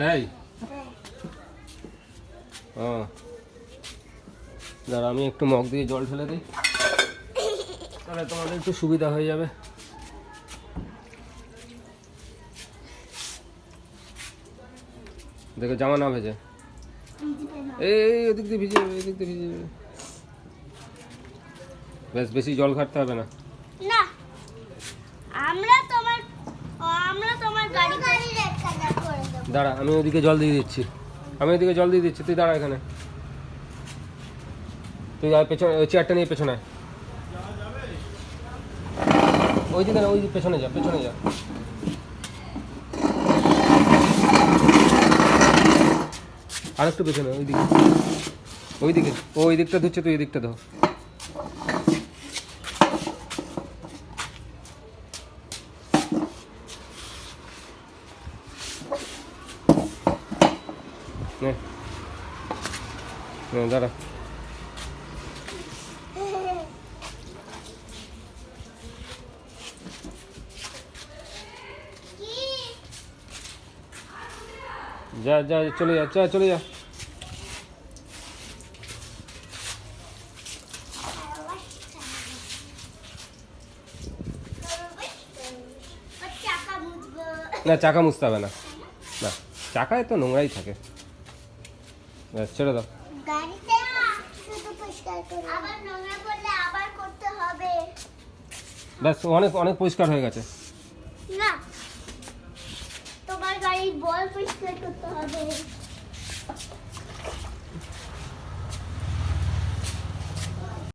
তাই ও দাঁড়া আমি একটু মগ দিয়ে জল ঢেলে দিই, তাহলে তোমাদের একটু সুবিধা হয়ে যাবে। দেখো জামা না ভেজে, এই ওদিক দিয়ে ভিজে যাবে, এদিক দিয়ে ভিজে যাবে। বেশ বেশি জল ঘাটতে হবে না। না আমরা তোমার গাড়ি করে দেব। দাঁড়া আমি ওদিকে জল দিয়ে দিচ্ছি, তুই দাঁড়া এখানে, তুই আর পেছনে ওই চেয়ারটা নিয়ে পেছনে ওই দিকে না, ওই পেছনে যা আর একটু পেছনে ওই দিকটা ধরছে, তুই এই দিকটা ধর। দাঁড়া যা চলে যা না চাকা মুছতে হবে না, চাকায় তো নোংরাই থাকে, ব্যাস ছেড়ে দাও। গাড়িতে শুধু পরিষ্কার করে, আবার নোংরা করলে আবার করতে হবে। ব্যাস অনেক পরিষ্কার হয়ে গেছে। না তোমার গাড়ির বল পরিষ্কার করতে হবে।